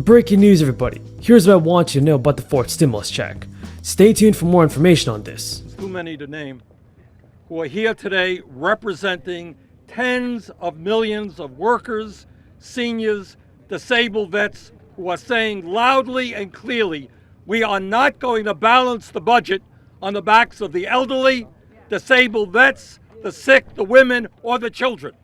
Breaking news, everybody. Here's what I want you to know about the fourth stimulus check. Stay tuned for more information on this. Too many to name, who are here today representing tens of millions of workers, seniors, disabled vets who are saying loudly and clearly, we are not going to balance the budget on the backs of the elderly, disabled vets, the sick, the women, or the children.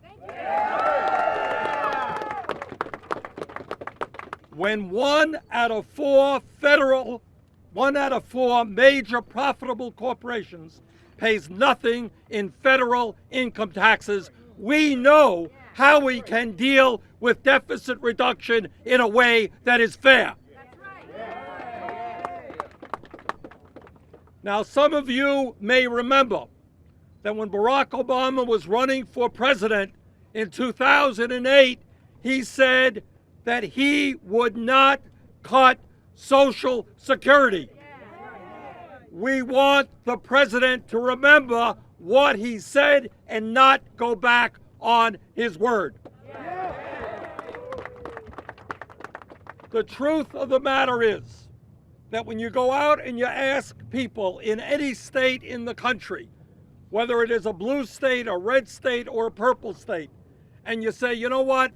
When one out of four major profitable corporations pays nothing in federal income taxes, we know how we can deal with deficit reduction in a way that is fair. Now, some of you may remember that when Barack Obama was running for president in 2008, he said that he would not cut Social Security. We want the president to remember what he said and not go back on his word. The truth of the matter is that when you go out and you ask people in any state in the country, whether it is a blue state, a red state, or a purple state, and you say, you know what?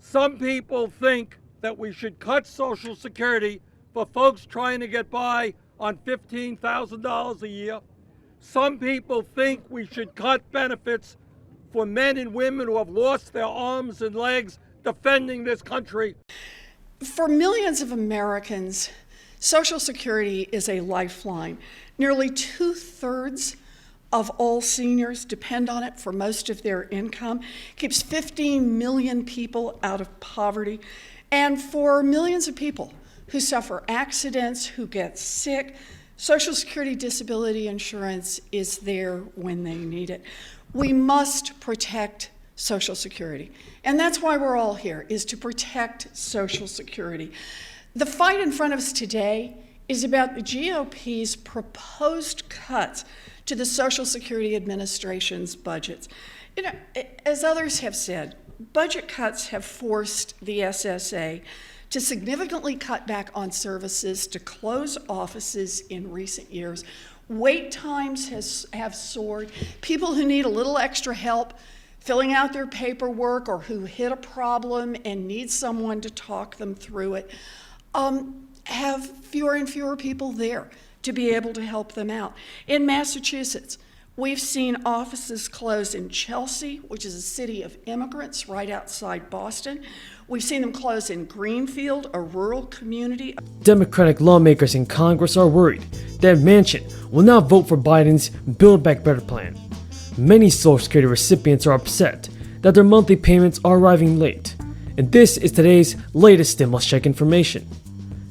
Some people think that we should cut Social Security for folks trying to get by on $15,000 a year. Some people think we should cut benefits for men and women who have lost their arms and legs defending this country. For millions of Americans, Social Security is a lifeline. Nearly 2/3 of all seniors depend on it for most of their income, keeps 15 million people out of poverty, and for millions of people who suffer accidents, who get sick, Social Security disability insurance is there when they need it. We must protect Social Security, and that's why we're all here, is to protect Social Security. The fight in front of us today is about the GOP's proposed cuts to the Social Security Administration's budgets. You know, as others have said, budget cuts have forced the SSA to significantly cut back on services, to close offices in recent years. Wait times have soared. People who need a little extra help filling out their paperwork or who hit a problem and need someone to talk them through it have fewer and fewer people there to be able to help them out. In Massachusetts, we've seen offices close in Chelsea, which is a city of immigrants right outside Boston. We've seen them close in Greenfield, a rural community. Democratic lawmakers in Congress are worried that Manchin will not vote for Biden's Build Back Better plan. Many Social Security recipients are upset that their monthly payments are arriving late. And this is today's latest stimulus check information.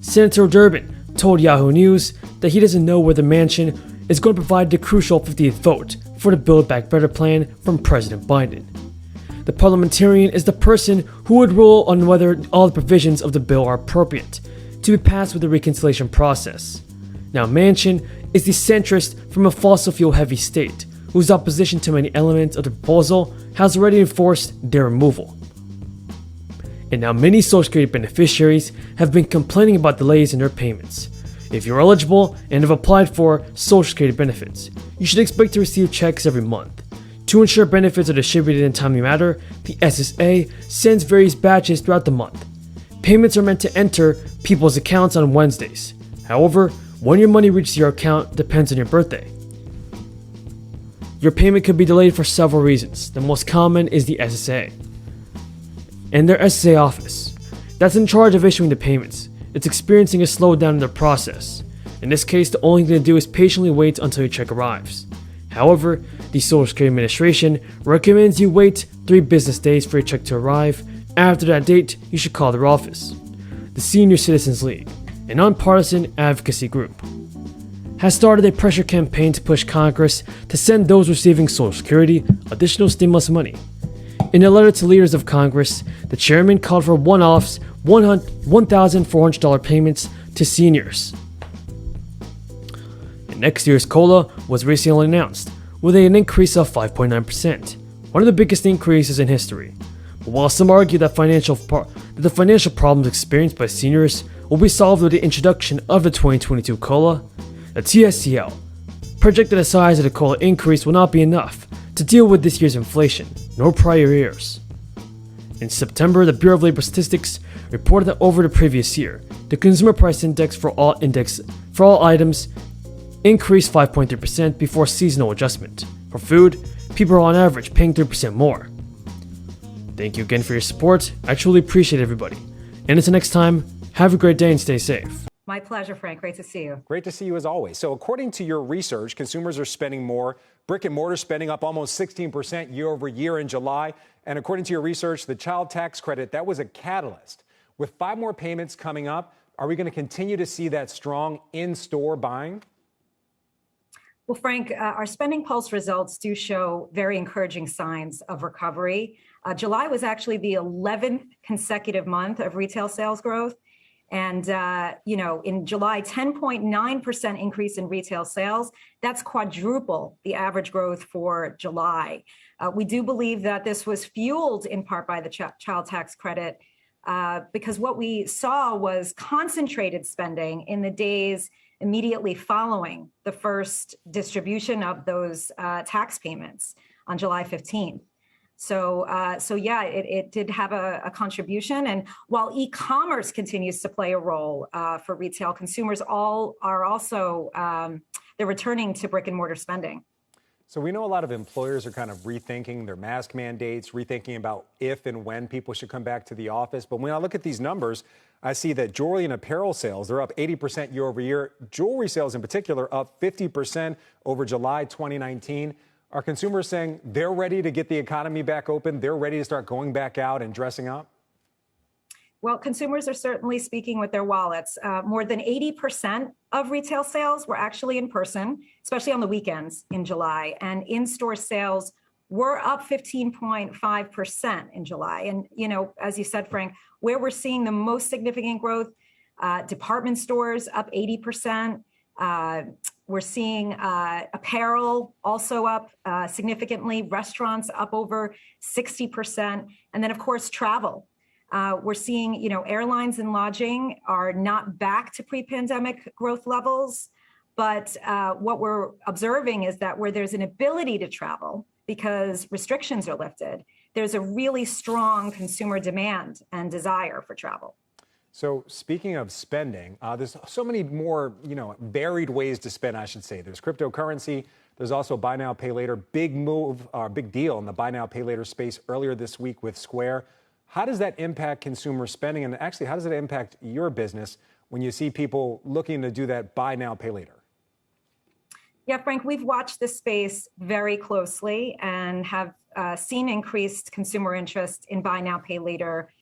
Senator Durbin told Yahoo News that he doesn't know whether Manchin is going to provide the crucial 50th vote for the Build Back Better plan from President Biden. The parliamentarian is the person who would rule on whether all the provisions of the bill are appropriate to be passed with the reconciliation process. Now, Manchin is the centrist from a fossil fuel heavy state whose opposition to many elements of the proposal has already enforced their removal. And now many Social Security beneficiaries have been complaining about delays in their payments. If you're eligible and have applied for Social Security benefits, you should expect to receive checks every month. To ensure benefits are distributed in a timely manner, the SSA sends various batches throughout the month. Payments are meant to enter people's accounts on Wednesdays. However, when your money reaches your account depends on your birthday. Your payment could be delayed for several reasons. The most common is the SSA and their SSA office that's in charge of issuing the payments. It's experiencing a slowdown in their process. In this case, the only thing to do is patiently wait until your check arrives. However, the Social Security Administration recommends you wait 3 business days for your check to arrive. After that date, you should call their office. The Senior Citizens League, a nonpartisan advocacy group, has started a pressure campaign to push Congress to send those receiving Social Security additional stimulus money. In a letter to leaders of Congress, the chairman called for one-offs $1,400 payments to seniors. And next year's COLA was recently announced, with an increase of 5.9%, one of the biggest increases in history. While some argue that the financial problems experienced by seniors will be solved with the introduction of the 2022 COLA, the TSCL projected the size of the COLA increase will not be enough to deal with this year's inflation, nor prior years. In September, the Bureau of Labor Statistics reported that over the previous year, the Consumer Price Index for all items increased 5.3% before seasonal adjustment. For food, people are on average paying 3% more. Thank you again for your support. I truly appreciate everybody. And until next time, have a great day and stay safe. My pleasure, Frank. Great to see you. Great to see you as always. So according to your research, consumers are spending more. Brick and mortar spending up almost 16% year over year in July. And according to your research, the child tax credit, that was a catalyst. With 5 more payments coming up, are we going to continue to see that strong in-store buying? Well, Frank, our Spending Pulse results do show very encouraging signs of recovery. July was actually the 11th consecutive month of retail sales growth. And, in July, 10.9% increase in retail sales. That's quadruple the average growth for July. We do believe that this was fueled in part by the child tax credit because what we saw was concentrated spending in the days immediately following the first distribution of those tax payments on July 15th. So yeah, it did have a contribution. And while e-commerce continues to play a role for retail, consumers are also, they're returning to brick and mortar spending. So we know a lot of employers are kind of rethinking their mask mandates, rethinking about if and when people should come back to the office. But when I look at these numbers, I see that jewelry and apparel sales, they're up 80% year over year. Jewelry sales in particular up 50% over July 2019. Are consumers saying they're ready to get the economy back open? They're ready to start going back out and dressing up? Well, consumers are certainly speaking with their wallets. More than 80% of retail sales were actually in person, especially on the weekends in July. And in-store sales were up 15.5% in July. And, as you said, Frank, where we're seeing the most significant growth, department stores up 80%. We're seeing apparel also up significantly, restaurants up over 60%. And then, of course, travel. We're seeing, airlines and lodging are not back to pre-pandemic growth levels. But what we're observing is that where there's an ability to travel because restrictions are lifted, there's a really strong consumer demand and desire for travel. So speaking of spending, there's so many more, varied ways to spend, I should say. There's cryptocurrency. There's also buy now, pay later. Big deal in the buy now, pay later space earlier this week with Square. How does that impact consumer spending? And actually, how does it impact your business when you see people looking to do that buy now, pay later? Yeah, Frank, we've watched this space very closely and have seen increased consumer interest in buy now, pay later